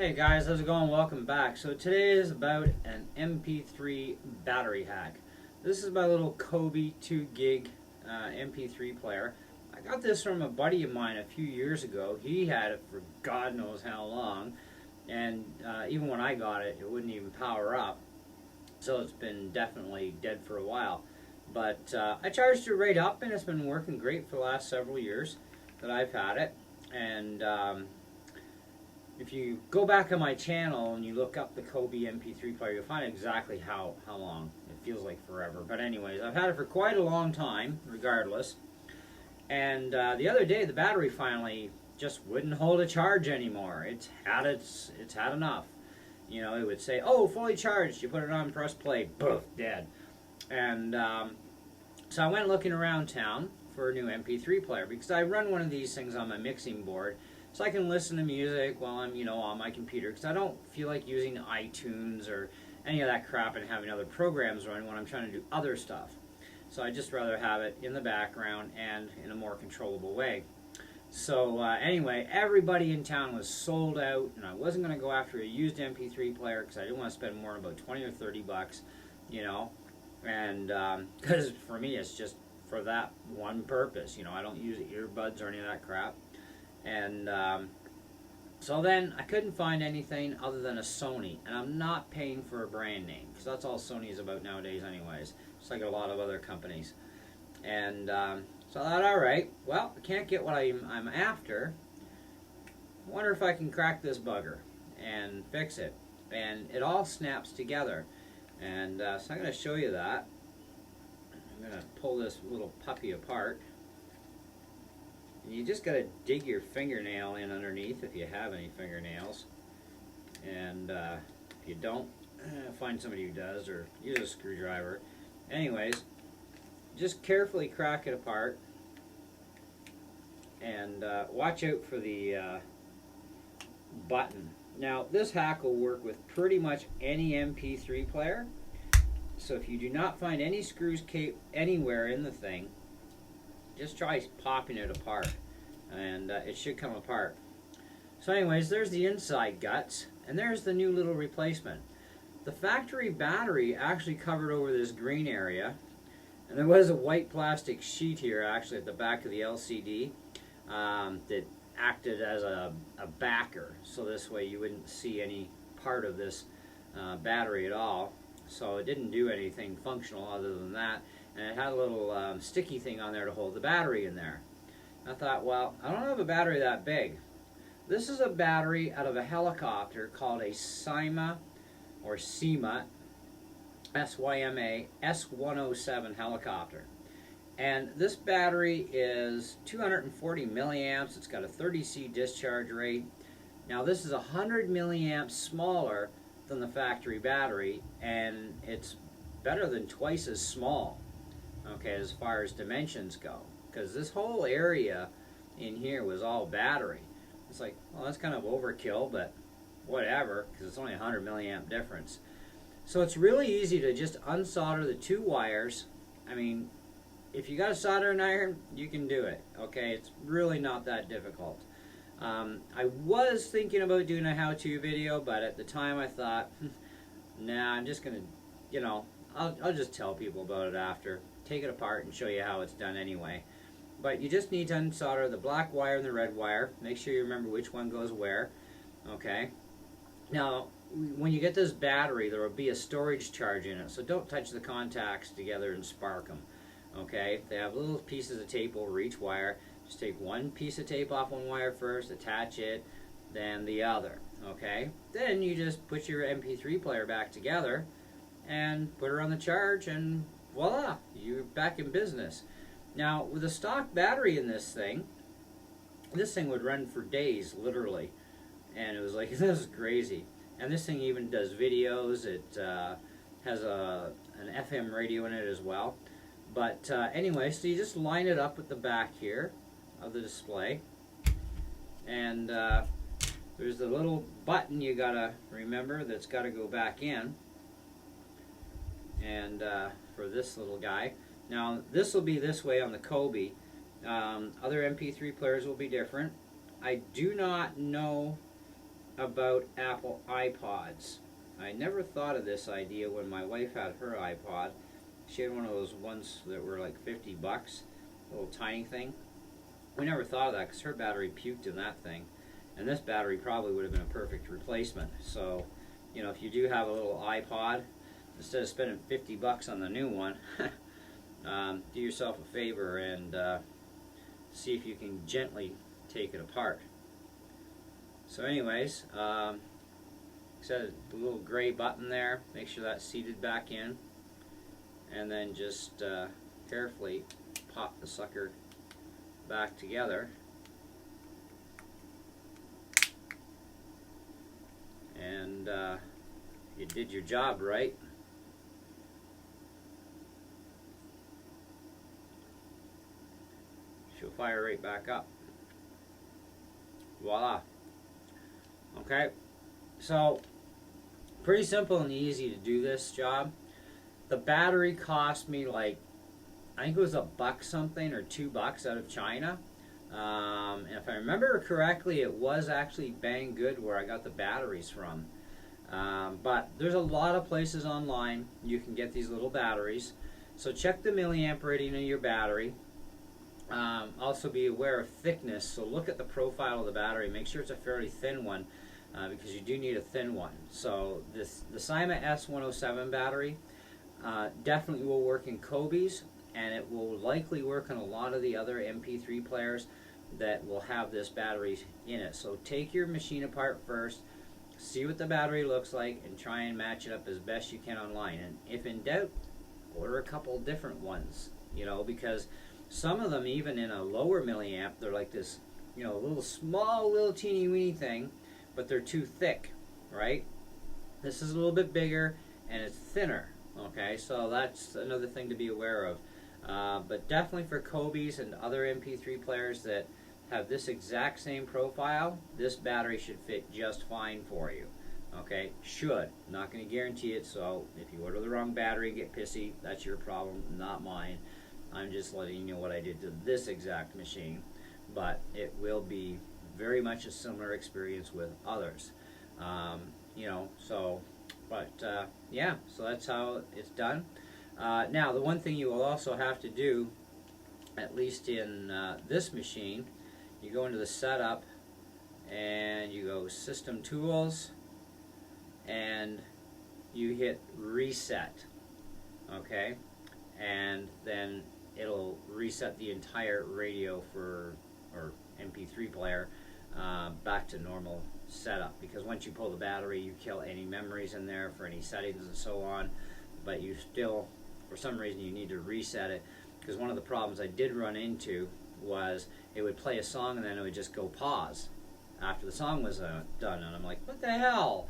Hey guys, how's it going? Welcome back. So today is about an MP3 battery hack. This is my little Kobe 2 gig MP3 player. I got this from a buddy of mine a few years ago. He had it for God knows how long, and even when I got it, it wouldn't even power up. So it's been definitely dead for a while. But I charged it right up, and it's been working great for the last several years that I've had it. And if you go back on my channel and you look up the Kobe MP3 player, you'll find exactly how long. It feels like forever. But anyways, I've had it for quite a long time, regardless. And the other day, the battery finally just wouldn't hold a charge anymore. It's had enough. You know, it would say, "Oh, fully charged." You put it on, press play, poof, dead. And so I went looking around town for a new MP3 player because I run one of these things on my mixing board, so I can listen to music while I'm, on my computer, because I don't feel like using iTunes or any of that crap and having other programs run when I'm trying to do other stuff. So I just rather have it in the background and in a more controllable way. So anyway, everybody in town was sold out, and I wasn't going to go after a used MP3 player because I didn't want to spend more than about 20 or 30 bucks, and because for me it's just for that one purpose. I don't use earbuds or any of that crap. And so then I couldn't find anything other than a Sony, and I'm not paying for a brand name because that's all Sony is about nowadays anyways, just like a lot of other companies. And so I thought, alright, well, I can't get what I'm after. I wonder if I can crack this bugger and fix it. And it all snaps together. And so I'm going to show you that. I'm going to pull this little puppy apart. And you just got to dig your fingernail in underneath if you have any fingernails. And if you don't, find somebody who does, or use a screwdriver. Anyways, just carefully crack it apart. And watch out for the button. Now, this hack will work with pretty much any MP3 player. So if you do not find any screws anywhere in the thing, just try popping it apart, and it should come apart. So anyways, there's the inside guts, and there's the new little replacement. The factory battery actually covered over this green area, and there was a white plastic sheet here actually at the back of the LCD that acted as a backer, so this way you wouldn't see any part of this battery at all. So it didn't do anything functional other than that. And it had a little sticky thing on there to hold the battery in there. I thought, well, I don't have a battery that big. This is a battery out of a helicopter called a SYMA, or SYMA, S-Y-M-A, S-107 helicopter. And this battery is 240 milliamps. It's got a 30C discharge rate. Now this is 100 milliamps smaller than the factory battery, and it's better than twice as small. Okay, as far as dimensions go, because this whole area in here was all battery. It's like, well, that's kind of overkill, but whatever, because it's only 100 milliamp difference. So it's really easy to just unsolder the two wires. I mean, if you got a soldering iron, you can do it. Okay, it's really not that difficult. I was thinking about doing a how-to video, but at the time I thought, nah, I'm just gonna, I'll just tell people about it after. Take it apart and show you how it's done anyway. But you just need to unsolder the black wire and the red wire. Make sure you remember which one goes where. Okay. Now, when you get this battery, there will be a storage charge in it, so don't touch the contacts together and spark them. Okay. They have little pieces of tape over each wire. Just take one piece of tape off one wire first, attach it, then the other. Okay. Then you just put your MP3 player back together and put her on the charge, and voila, you're back in business. Now, with a stock battery in this thing would run for days, literally. And it was like, this is crazy. And this thing even does videos. It has an FM radio in it as well. But anyway, so you just line it up with the back here of the display. And there's the little button you gotta remember that's gotta go back in. And for this little guy. Now this will be this way on the Kobe. Other MP3 players will be different. I do not know about Apple iPods. I never thought of this idea when my wife had her iPod. She had one of those ones that were like 50 bucks, a little tiny thing. We never thought of that because her battery puked in that thing. And this battery probably would have been a perfect replacement. So, you know, if you do have a little iPod, instead of spending 50 bucks on the new one, do yourself a favor and see if you can gently take it apart. So anyways, set a little gray button there, make sure that's seated back in, and then just carefully pop the sucker back together. And you did your job right. She'll fire right back up. Voila. Okay, so pretty simple and easy to do this job. The battery cost me like, I think it was $1 something or $2 out of China. And if I remember correctly, it was actually Banggood where I got the batteries from. But there's a lot of places online you can get these little batteries. So check the milliamp rating of your battery. Also be aware of thickness. So look at the profile of the battery. Make sure it's a fairly thin one because you do need a thin one. So the Syma S107 battery definitely will work in Kobe's, and it will likely work on a lot of the other MP3 players that will have this battery in it. So take your machine apart first, see what the battery looks like, and try and match it up as best you can online. And if in doubt, order a couple different ones, you know, because some of them, even in a lower milliamp, they're like this, you know, little small, little teeny weeny thing, but they're too thick, right? This is a little bit bigger and it's thinner, okay? So that's another thing to be aware of. But definitely for Kobe's and other MP3 players that have this exact same profile, this battery should fit just fine for you. Okay, should. Not going to guarantee it, so if you order the wrong battery and get pissy, that's your problem, not mine. I'm just letting you know what I did to this exact machine, but it will be very much a similar experience with others. You know, so, but yeah, so that's how it's done. Now, the one thing you will also have to do, at least in this machine, you go into the setup and you go System Tools and you hit Reset, okay? And then it'll reset the entire radio or MP3 player back to normal setup, because once you pull the battery, you kill any memories in there for any settings and so on, but you still, for some reason, you need to reset it, because one of the problems I did run into was it would play a song and then it would just go pause after the song was done, and I'm like, what the hell,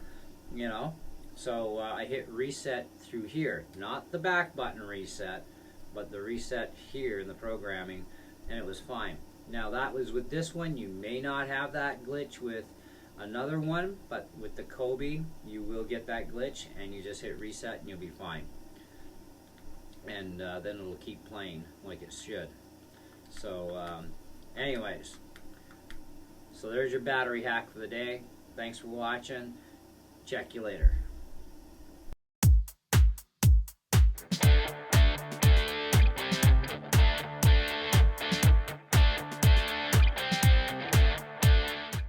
you know? So I hit reset through here, not the back button reset, but the reset here in the programming, and it was fine. Now that was with this one. You may not have that glitch with another one, but with the Kobe you will get that glitch, and you just hit reset and you'll be fine. And then it'll keep playing like it should. So anyways, so there's your battery hack for the day. Thanks for watching. Check you later.